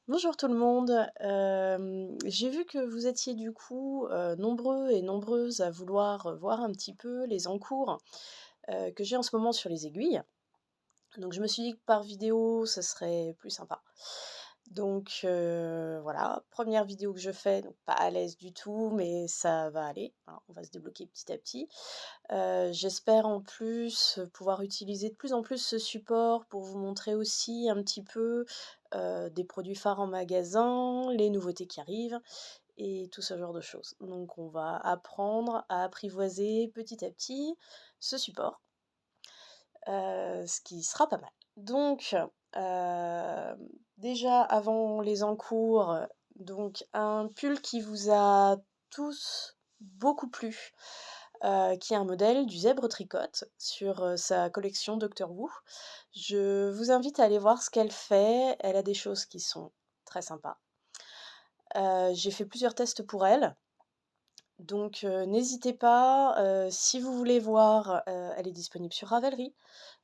Bonjour tout le monde. J'ai vu que vous étiez du coup, nombreux et nombreuses à vouloir, voir un petit peu les encours, que j'ai en ce moment sur les aiguilles. Donc je me suis dit que par vidéo, ce serait plus sympa. Donc voilà, première vidéo que je fais, donc pas à l'aise du tout, mais ça va aller, hein, on va se débloquer petit à petit. J'espère en plus, pouvoir utiliser de plus en plus ce support pour vous montrer aussi un petit peu, des produits phares en magasin, les nouveautés qui arrivent et tout ce genre de choses. Donc on va apprendre à apprivoiser petit à petit ce support, ce qui sera pas mal. Donc, déjà avant les encours, donc un pull qui vous a tous beaucoup plu, qui est un modèle du zèbre tricote sur, sa collection Doctor Who. Je vous invite à aller voir ce qu'elle fait, elle a des choses qui sont très sympas. J'ai fait plusieurs tests pour elle, donc n'hésitez pas, si vous voulez voir, elle est disponible sur Ravelry,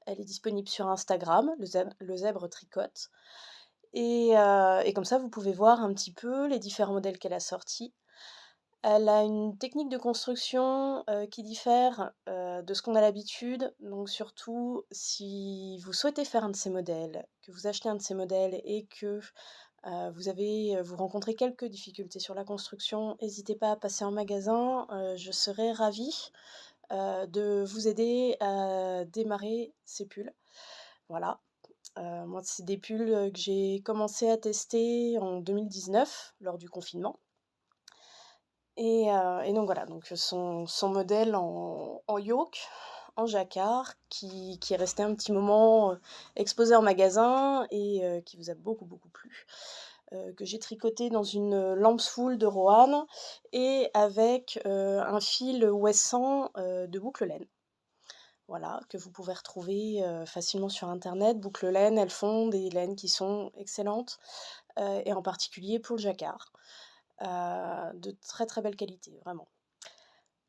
elle est disponible sur Instagram, le zèbre tricote et comme ça vous pouvez voir un petit peu les différents modèles qu'elle a sortis. Elle a une technique de construction, qui diffère, de ce qu'on a l'habitude, donc surtout si vous souhaitez faire un de ces modèles, que vous achetez un de ces modèles et que, vous rencontrez quelques difficultés sur la construction, n'hésitez pas à passer en magasin, je serai ravie, de vous aider à démarrer ces pulls. Voilà, moi c'est des pulls, que j'ai commencé à tester en 2019 lors du confinement. Et donc voilà, donc son modèle en yoke, en jacquard, qui est resté un petit moment, exposé en magasin et qui vous a beaucoup, beaucoup plu. Que j'ai tricoté dans une, Lambswool de Roanne et avec, un fil Ouessant, de boucle laine. Voilà, que vous pouvez retrouver, facilement sur internet. Boucle laine, elles font des laines qui sont excellentes, et en particulier pour le jacquard. De très, très belle qualité, vraiment.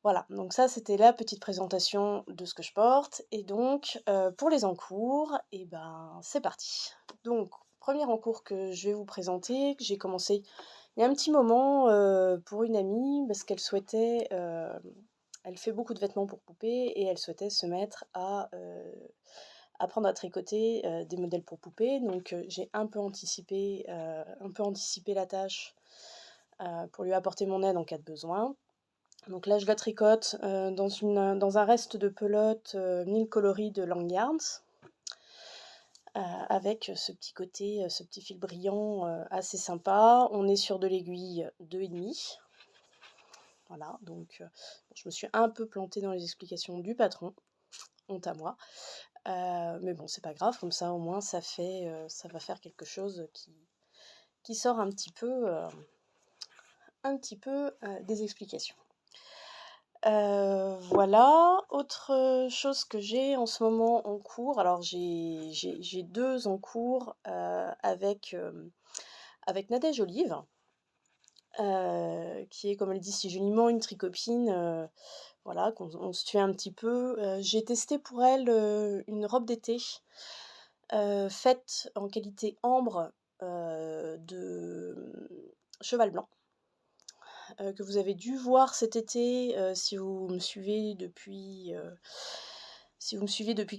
Voilà, donc ça, c'était la petite présentation de ce que je porte et donc pour les encours et ben, c'est parti. Donc premier encours que je vais vous présenter, que j'ai commencé il y a un petit moment, pour une amie parce qu'elle souhaitait, elle fait beaucoup de vêtements pour poupées et elle souhaitait se mettre à, apprendre à tricoter, des modèles pour poupées. Donc j'ai un peu anticipé la tâche, pour lui apporter mon aide en cas de besoin. Donc là, je la tricote, dans un reste de pelote, mille coloris de Langyarns, avec ce petit côté, ce petit fil brillant, assez sympa. On est sur de l'aiguille 2,5. Voilà, donc je me suis un peu plantée dans les explications du patron, honte à moi. Mais bon, c'est pas grave, comme ça, au moins, ça va faire quelque chose qui sort des explications. Voilà. Autre chose que j'ai en ce moment en cours, alors j'ai 2 en cours, avec Nadège Olive, qui est, comme elle dit si joliment, une tricopine, voilà, qu'on se tue un petit peu. J'ai testé pour elle, une robe d'été, faite en qualité ambre, de, cheval blanc. Que vous avez dû voir cet été, si vous me suivez depuis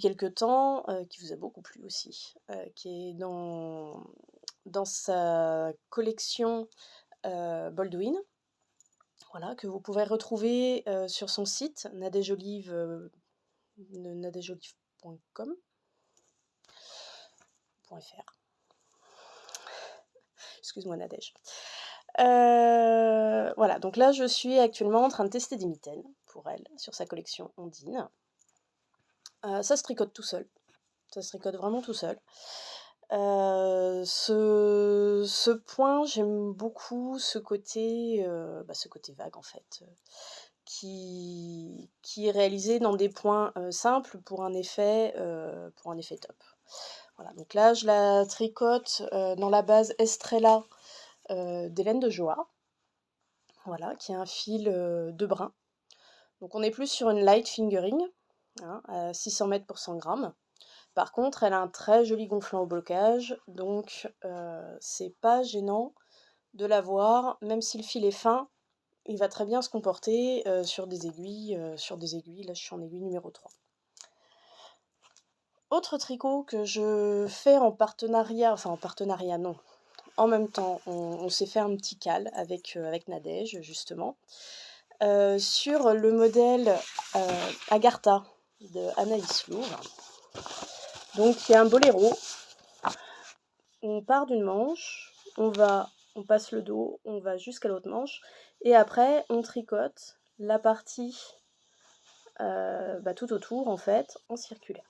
quelque temps, qui vous a beaucoup plu aussi, qui est dans sa collection, Baldwin. Voilà, que vous pouvez retrouver, sur son site nadègeolive.com .fr. Excuse-moi Nadège. Voilà, donc là je suis actuellement en train de tester des mitaines pour elle, sur sa collection Ondine. Ça se tricote tout seul, ça se tricote vraiment tout seul. Ce point, j'aime beaucoup ce côté vague en fait, qui est réalisé dans des points, simples pour un effet top. Voilà, donc là je la tricote, dans la base Estrella, d'Hélène de Joie, voilà, qui est un fil, de brin. Donc on est plus sur une light fingering, hein, à 600 mètres pour 100 grammes. Par contre, elle a un très joli gonflant au blocage, donc c'est pas gênant de l'avoir, même si le fil est fin, il va très bien se comporter sur des aiguilles, là je suis en aiguille numéro 3. Autre tricot que je fais en partenariat, enfin en partenariat non, en même temps on s'est fait un petit cal avec Nadège justement, sur le modèle Agartha de Anaïs Louvre. Donc il y a un boléro, on part d'une manche, on passe le dos, on va jusqu'à l'autre manche, et après on tricote la partie tout autour en fait, en circulaire.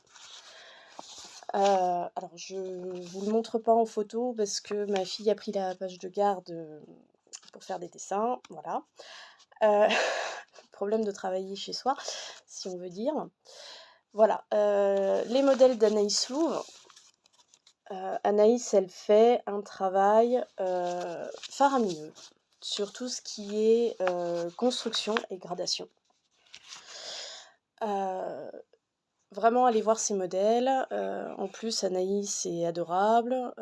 Alors je vous le montre pas en photo parce que ma fille a pris la page de garde pour faire des dessins, voilà. Problème de travailler chez soi, si on veut dire. Voilà, les modèles d'Anaïs Louvre. Anaïs, elle fait un travail faramineux sur tout ce qui est construction et gradation. Vraiment, allez voir ces modèles. En plus, Anaïs est adorable.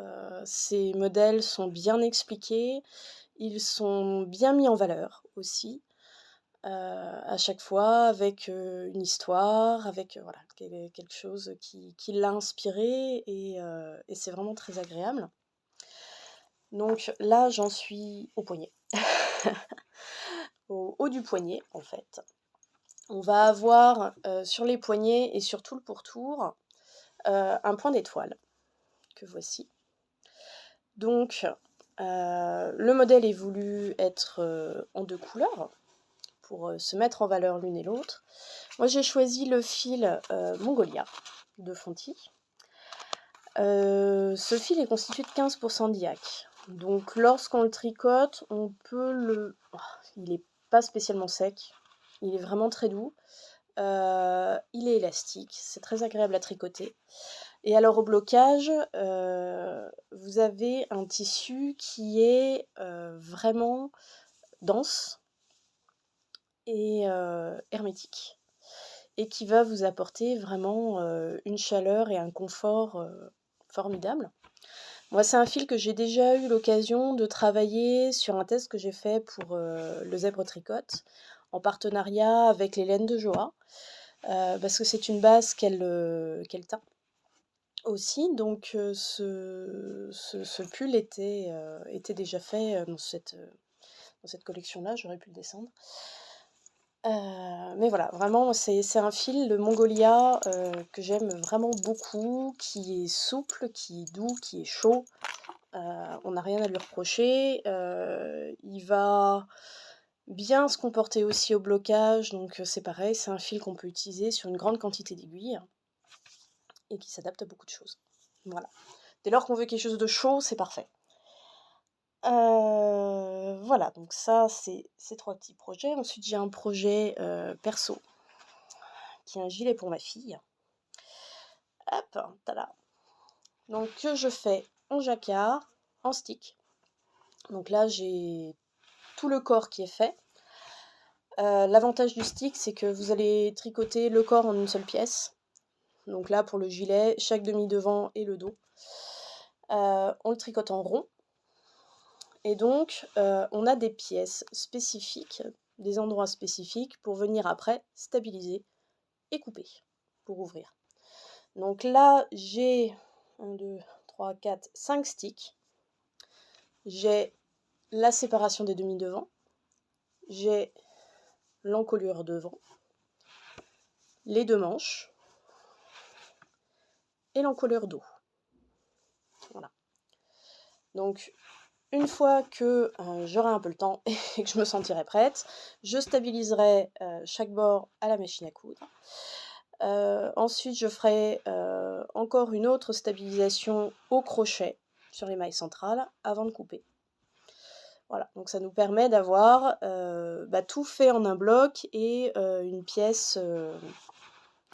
Ces modèles sont bien expliqués. Ils sont bien mis en valeur aussi. À chaque fois, avec une histoire, avec voilà, quelque chose qui l'a inspiré. Et c'est vraiment très agréable. Donc là, j'en suis au poignet. Au haut du poignet, en fait. On va avoir sur les poignets et sur tout le pourtour un point d'étoile que voici. Donc le modèle est voulu être en 2 couleurs pour se mettre en valeur l'une et l'autre. Moi j'ai choisi le fil Mongolia de Fonty. Ce fil est constitué de 15% d'IAC. Donc lorsqu'on le tricote, on peut le... Oh, il n'est pas spécialement sec, il est vraiment très doux. Il est élastique, c'est très agréable à tricoter. Et alors au blocage, vous avez un tissu qui est vraiment dense et hermétique. Et qui va vous apporter vraiment une chaleur et un confort formidable. Moi, c'est un fil que j'ai déjà eu l'occasion de travailler sur un test que j'ai fait pour le Zèbre Tricote, en partenariat avec les laines de Joa, parce que c'est une base qu'elle teint aussi. Donc ce pull était déjà fait dans cette collection-là, j'aurais pu le descendre. Mais voilà, vraiment, c'est un fil, le Mongolia, que j'aime vraiment beaucoup, qui est souple, qui est doux, qui est chaud. On n'a rien à lui reprocher. Il va bien se comporter aussi au blocage, donc c'est pareil, c'est un fil qu'on peut utiliser sur une grande quantité d'aiguilles et qui s'adapte à beaucoup de choses. Voilà. Dès lors qu'on veut quelque chose de chaud, c'est parfait. Voilà, donc ça, c'est ces 3 petits projets. Ensuite, j'ai un projet perso, qui est un gilet pour ma fille. Hop, tada. Donc, que je fais en jacquard, en stick. Donc là, j'ai tout le corps qui est fait. L'avantage du stick, c'est que vous allez tricoter le corps en une seule pièce. Donc là, pour le gilet, chaque demi-devant et le dos. On le tricote en rond. Et donc, on a des pièces spécifiques, des endroits spécifiques pour venir après stabiliser et couper pour ouvrir. Donc là, j'ai 1, 2, 3, 4, 5 sticks. J'ai la séparation des demi-devants. J'ai l'encolure devant, les 2 manches et l'encolure dos. Voilà. Donc, une fois que j'aurai un peu le temps et que je me sentirai prête, je stabiliserai chaque bord à la machine à coudre. Ensuite, je ferai encore une autre stabilisation au crochet sur les mailles centrales avant de couper. Voilà, donc ça nous permet d'avoir tout fait en un bloc et une pièce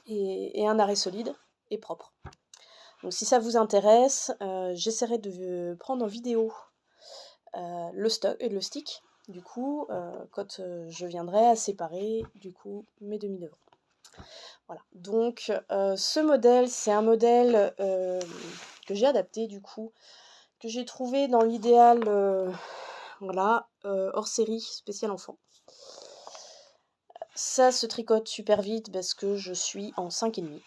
et un arrêt solide et propre. Donc si ça vous intéresse, j'essaierai de prendre en vidéo le stick, du coup, quand je viendrai à séparer du coup mes demi-devants. Voilà, donc ce modèle, c'est un modèle que j'ai adapté du coup, que j'ai trouvé dans l'idéal, voilà, hors série, spécial enfant. Ça se tricote super vite parce que je suis en 5,5.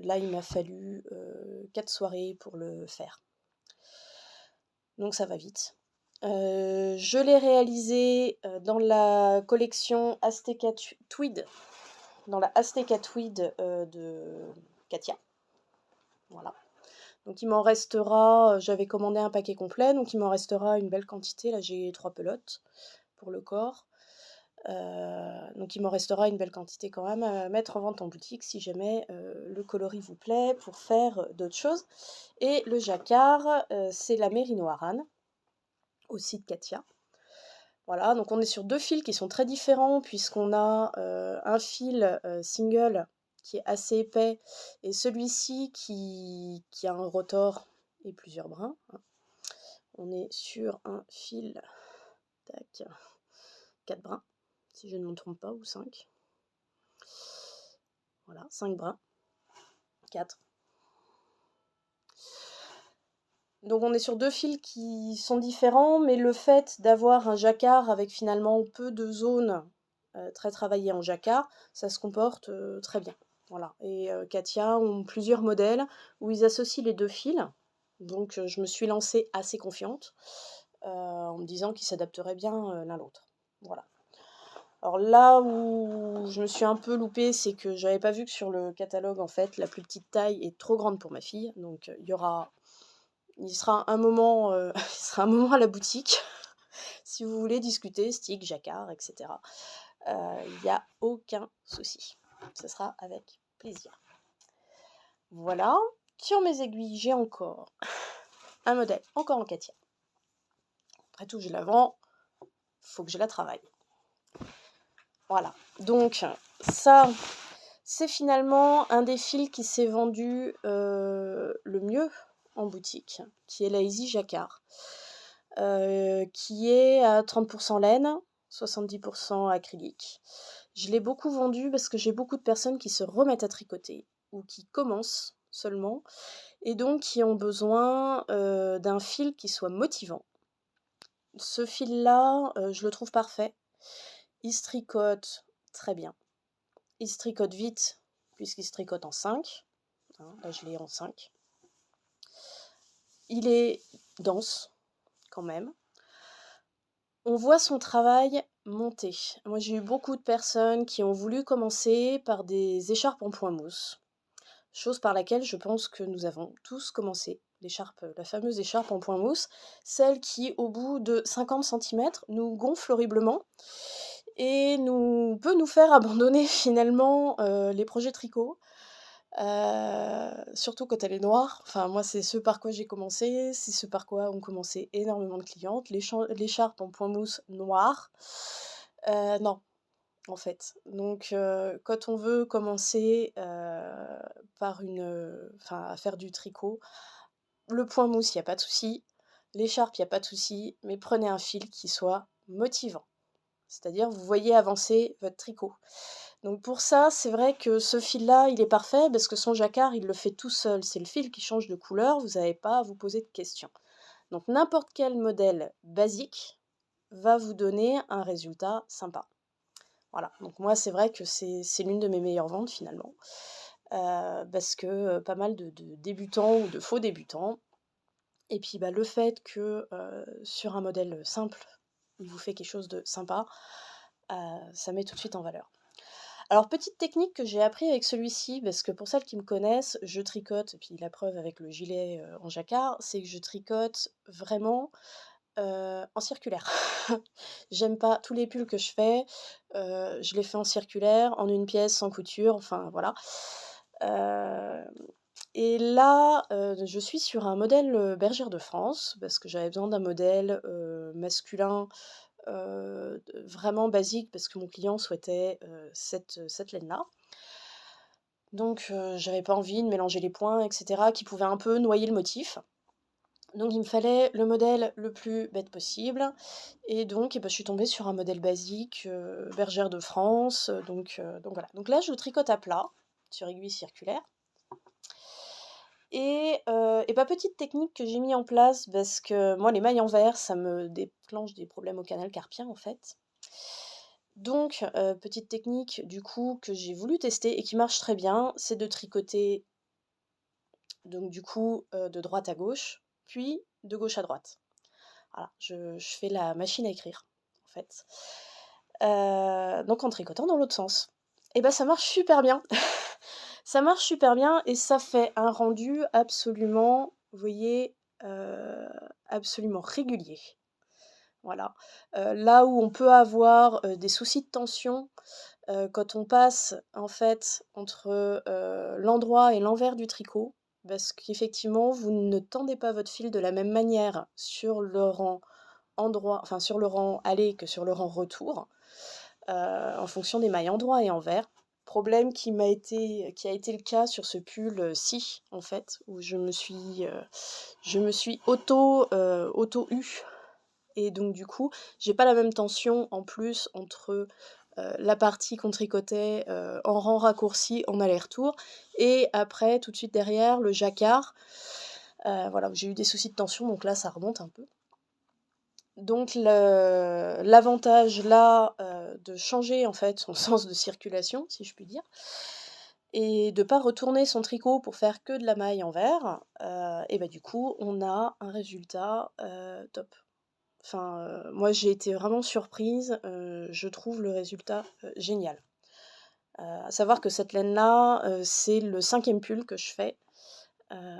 Là, il m'a fallu 4 soirées pour le faire. Donc ça va vite. Je l'ai réalisé dans la collection Azteca Tweed, dans la Azteca Tweed de Katia. Voilà. Donc il m'en restera, j'avais commandé un paquet complet, donc il m'en restera une belle quantité. Là j'ai 3 pelotes pour le corps. Donc il m'en restera une belle quantité quand même à mettre en vente en boutique si jamais le coloris vous plaît pour faire d'autres choses. Et le jacquard, c'est la Merino Aran, aussi de Katia. Voilà, donc on est sur 2 fils qui sont très différents puisqu'on a un fil single qui est assez épais et celui-ci qui a un rotor et plusieurs brins. On est sur un fil, tac, 4 brins, si je ne me trompe pas, ou 5. Voilà, 5 brins, 4. Donc on est sur 2 fils qui sont différents, mais le fait d'avoir un jacquard avec finalement peu de zones très travaillées en jacquard, ça se comporte très bien. Voilà. Et Katia ont plusieurs modèles où ils associent les 2 fils. Donc je me suis lancée assez confiante en me disant qu'ils s'adapteraient bien l'un l'autre. Voilà. Alors là où je me suis un peu loupée, c'est que j'avais pas vu que sur le catalogue, en fait, la plus petite taille est trop grande pour ma fille. Donc il sera un moment, il sera un moment à la boutique si vous voulez discuter stick, jacquard, etc. Il n'y a aucun souci. Ce sera avec plaisir. Voilà. Sur mes aiguilles, j'ai encore un modèle, encore en Katia. Après tout, je la vends, faut que je la travaille. Voilà. Donc, ça, c'est finalement un des fils qui s'est vendu le mieux en boutique, qui est la Easy Jacquard, qui est à 30% laine, 70% acrylique. Je l'ai beaucoup vendu parce que j'ai beaucoup de personnes qui se remettent à tricoter ou qui commencent seulement et donc qui ont besoin d'un fil qui soit motivant. Ce fil-là, je le trouve parfait. Il se tricote très bien. Il se tricote vite puisqu'il se tricote en 5. Là, je l'ai en 5. Il est dense quand même. On voit son travail monter. Moi, j'ai eu beaucoup de personnes qui ont voulu commencer par des écharpes en point mousse, chose par laquelle je pense que nous avons tous commencé. La fameuse écharpe en point mousse, celle qui, au bout de 50 cm, nous gonfle horriblement et peut nous faire abandonner finalement les projets tricot. Surtout quand elle est noire. Enfin, moi, c'est ce par quoi j'ai commencé, c'est ce par quoi ont commencé énormément de clientes. L'écharpe en point mousse noire, non, en fait. Donc, quand on veut commencer à faire du tricot, le point mousse, il n'y a pas de souci. L'écharpe, il n'y a pas de souci, mais prenez un fil qui soit motivant. C'est-à-dire, vous voyez avancer votre tricot. Donc pour ça, c'est vrai que ce fil-là, il est parfait parce que son jacquard, il le fait tout seul. C'est le fil qui change de couleur, vous n'avez pas à vous poser de questions. Donc n'importe quel modèle basique va vous donner un résultat sympa. Voilà, donc moi c'est vrai que c'est l'une de mes meilleures ventes finalement. Parce que pas mal de débutants ou de faux débutants. Et puis le fait que sur un modèle simple, il vous fait quelque chose de sympa, ça met tout de suite en valeur. Alors, petite technique que j'ai appris avec celui-ci, parce que pour celles qui me connaissent, je tricote, et puis la preuve avec le gilet en jacquard, c'est que je tricote vraiment en circulaire. J'aime pas tous les pulls que je fais, je les fais en circulaire, en une pièce, sans couture, enfin voilà. Et là, je suis sur un modèle Bergère de France, parce que j'avais besoin d'un modèle masculin vraiment basique parce que mon client souhaitait cette laine-là. Donc j'avais pas envie de mélanger les points, etc., qui pouvaient un peu noyer le motif. Donc il me fallait le modèle le plus bête possible et donc je suis tombée sur un modèle basique, bergère de France, donc voilà. Donc là, je tricote à plat sur aiguille circulaire petite technique que j'ai mis en place parce que moi, les mailles en verre, ça me déclenche des problèmes au canal carpien, en fait. Donc petite technique, du coup, que j'ai voulu tester et qui marche très bien, c'est de tricoter donc du coup, de droite à gauche, puis de gauche à droite. Voilà, je fais la machine à écrire, en fait. Donc en tricotant dans l'autre sens. Et bah, ça marche super bien. Ça marche super bien et ça fait un rendu absolument, vous voyez, absolument régulier. Voilà. Là où on peut avoir, des soucis de tension, quand on passe, en fait, entre, l'endroit et l'envers du tricot, parce qu'effectivement, vous ne tendez pas votre fil de la même manière sur le rang sur le rang aller que sur le rang retour, en fonction des mailles endroit et envers. Problème qui a été le cas sur ce pull-ci, en fait, où je me suis auto-eu. Et donc du coup, j'ai pas la même tension en plus entre la partie qu'on tricotait en rang raccourci en aller-retour et après, tout de suite derrière, le jacquard. Voilà, j'ai eu des soucis de tension, donc là, ça remonte un peu. Donc l'avantage là, de changer en fait son sens de circulation, si je puis dire, et de pas retourner son tricot pour faire que de la maille envers, et bah, du coup, on a un résultat, top. Enfin, moi j'ai été vraiment surprise, je trouve le résultat, génial. À savoir que cette laine-là, c'est le 5e pull que je fais,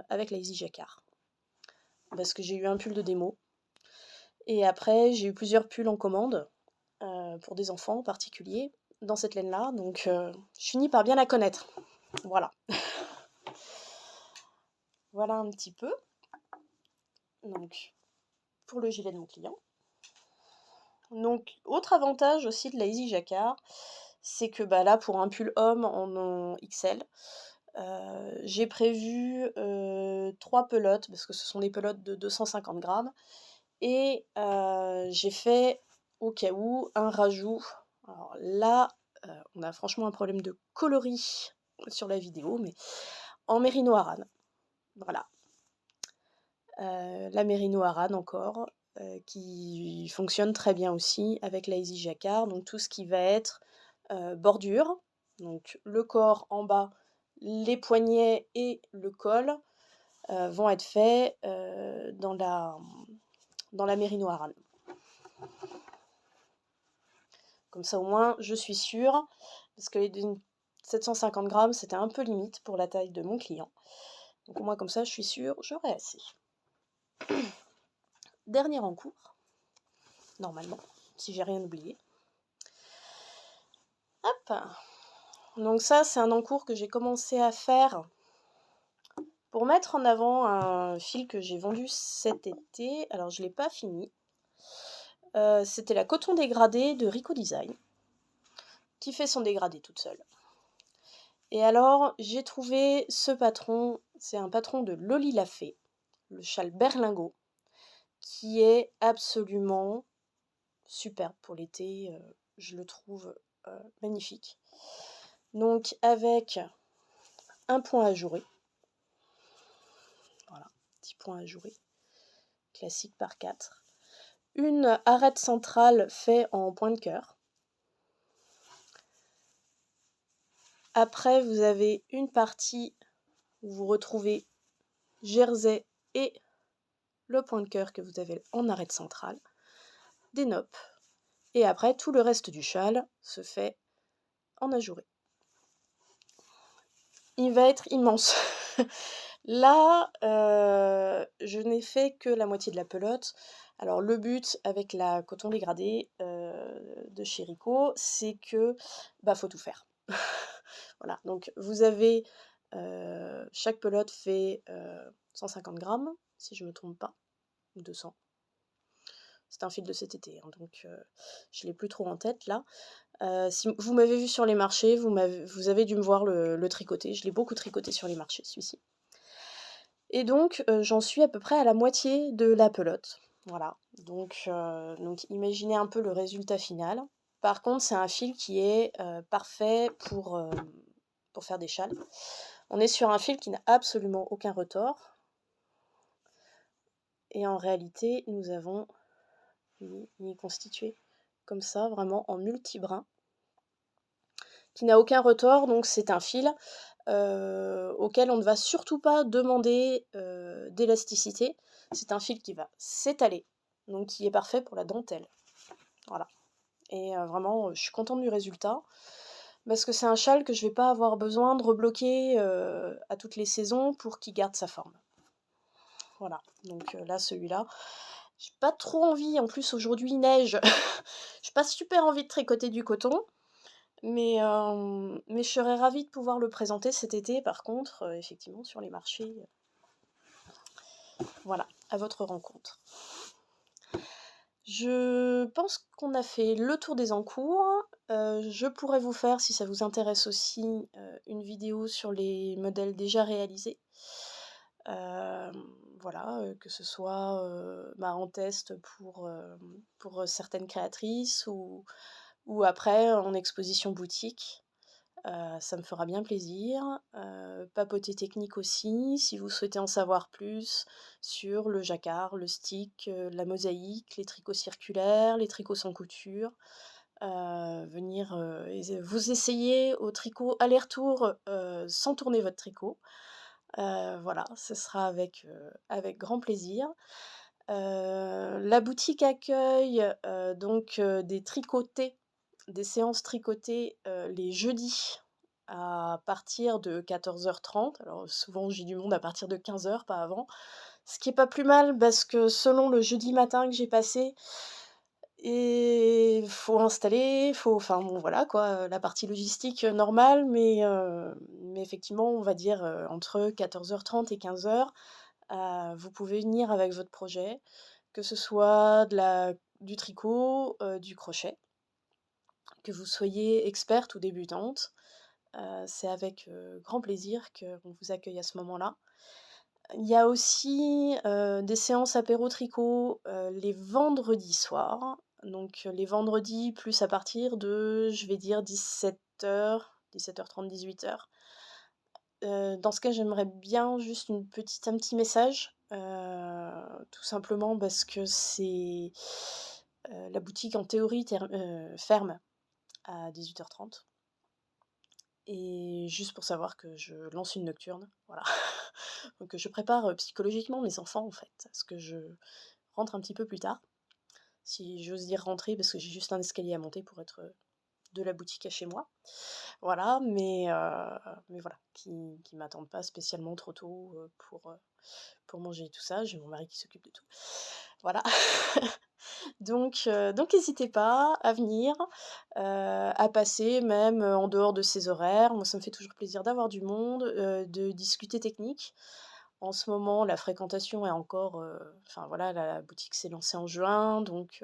avec la Easy Jacquard. Parce que j'ai eu un pull de démo et après j'ai eu plusieurs pulls en commande, pour des enfants en particulier, dans cette laine-là, donc je finis par bien la connaître. Voilà. Voilà un petit peu. Donc, pour le gilet de mon client. Donc, autre avantage aussi de la Easy Jacquard, c'est que bah, là, pour un pull homme en XL, j'ai prévu 3 pelotes, parce que ce sont des pelotes de 250 grammes, et j'ai fait, au cas où, un rajout. Alors là, on a franchement un problème de coloris sur la vidéo, mais en mérino Aran. Voilà. La mérino Aran encore, qui fonctionne très bien aussi avec la Easy Jacquard. Donc tout ce qui va être bordure, donc le corps en bas, les poignets et le col vont être faits dans la mérino Aran. Comme ça au moins je suis sûre, parce que les 750 grammes c'était un peu limite pour la taille de mon client. Donc au moins comme ça je suis sûre, j'aurai assez. Dernier en cours, normalement, si j'ai rien oublié. Hop. Donc ça c'est un encours que j'ai commencé à faire pour mettre en avant un fil que j'ai vendu cet été. Alors je ne l'ai pas fini. C'était la coton dégradé de Rico Design, qui fait son dégradé toute seule. Et alors, j'ai trouvé ce patron, c'est un patron de Loli Lafay, le châle berlingot, qui est absolument superbe pour l'été, je le trouve magnifique. Donc avec un point ajouré, voilà, petit point ajouré, classique par 4, une arête centrale faite en point de cœur. Après, vous avez une partie où vous retrouvez jersey et le point de cœur que vous avez en arête centrale, des noppes, et après tout le reste du châle se fait en ajouré. Il va être immense. Là, je n'ai fait que la moitié de la pelote. Alors le but avec la coton dégradé de chez Rico, c'est que faut tout faire. Voilà, donc vous avez chaque pelote fait 150 grammes, si je ne me trompe pas, ou 200. C'est un fil de cet été, hein, donc je ne l'ai plus trop en tête là. Si vous m'avez vu sur les marchés, vous avez dû me voir le tricoter. Je l'ai beaucoup tricoté sur les marchés, celui-ci. Et donc j'en suis à peu près à la moitié de la pelote. Voilà, donc imaginez un peu le résultat final. Par contre, c'est un fil qui est parfait pour faire des châles. On est sur un fil qui n'a absolument aucun retort. Et en réalité, nous avons, il est constitué comme ça, vraiment en multi-brins, qui n'a aucun retort, donc c'est un fil auquel on ne va surtout pas demander d'élasticité. C'est un fil qui va s'étaler, donc qui est parfait pour la dentelle. Voilà. Et vraiment, je suis contente du résultat, parce que c'est un châle que je vais pas avoir besoin de rebloquer à toutes les saisons pour qu'il garde sa forme. Voilà, donc là, celui-là, j'ai pas trop envie, en plus aujourd'hui il neige, j'ai pas super envie de tricoter du coton, mais je serais ravie de pouvoir le présenter cet été, par contre, effectivement, sur les marchés. Voilà, à votre rencontre. Je pense qu'on a fait le tour des encours. Je pourrais vous faire, si ça vous intéresse aussi, une vidéo sur les modèles déjà réalisés. Voilà, que ce soit en test pour certaines créatrices ou après en exposition boutique. Ça me fera bien plaisir. Papoter technique aussi, si vous souhaitez en savoir plus sur le jacquard, le stick, la mosaïque, les tricots circulaires, les tricots sans couture. Venir vous essayer au tricot aller-retour sans tourner votre tricot. Voilà, ce sera avec grand plaisir. La boutique accueille des tricotés, des séances tricotées les jeudis à partir de 14h30. Alors souvent j'ai du monde à partir de 15h, pas avant. Ce qui est pas plus mal parce que selon le jeudi matin que j'ai passé, et faut installer, enfin bon voilà quoi, la partie logistique normale, mais effectivement on va dire entre 14h30 et 15h, vous pouvez venir avec votre projet, que ce soit du tricot, du crochet, que vous soyez experte ou débutante. C'est avec grand plaisir qu'on vous accueille à ce moment-là. Il y a aussi des séances apéro tricot les vendredis soirs. Donc les vendredis plus à partir de, je vais dire, 17h, 17h30, 18h. Dans ce cas, j'aimerais bien juste un petit message, tout simplement parce que c'est la boutique en théorie ferme à 18h30. Et juste pour savoir que je lance une nocturne, voilà. Donc je prépare psychologiquement mes enfants en fait, parce que je rentre un petit peu plus tard. Si j'ose dire rentrer, parce que j'ai juste un escalier à monter pour être de la boutique à chez moi. Voilà, mais voilà, qui m'attendent pas spécialement trop tôt pour manger et tout ça. J'ai mon mari qui s'occupe de tout. Voilà. Donc n'hésitez pas à venir, à passer même en dehors de ces horaires. Moi, ça me fait toujours plaisir d'avoir du monde, de discuter technique. En ce moment, la fréquentation est encore, enfin voilà, la boutique s'est lancée en juin, donc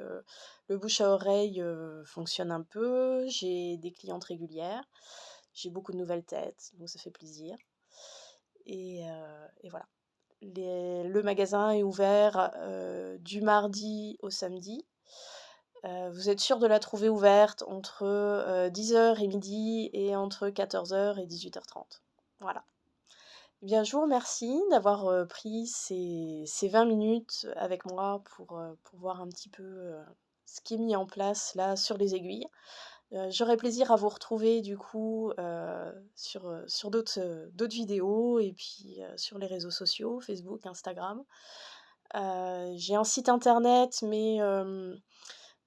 le bouche à oreille fonctionne un peu. J'ai des clientes régulières, j'ai beaucoup de nouvelles têtes, donc ça fait plaisir. Et voilà. Le magasin est ouvert du mardi au samedi. Vous êtes sûr de la trouver ouverte entre 10h et midi et entre 14h et 18h30. Voilà. Eh bien, je vous remercie d'avoir pris ces 20 minutes avec moi pour voir un petit peu ce qui est mis en place là sur les aiguilles. J'aurai plaisir à vous retrouver du coup sur d'autres vidéos et puis sur les réseaux sociaux, Facebook, Instagram. J'ai un site internet, mais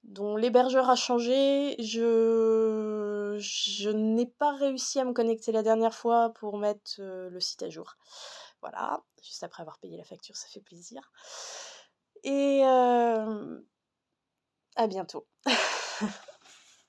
dont l'hébergeur a changé. Je n'ai pas réussi à me connecter la dernière fois pour mettre le site à jour. Voilà, juste après avoir payé la facture, ça fait plaisir. Et à bientôt.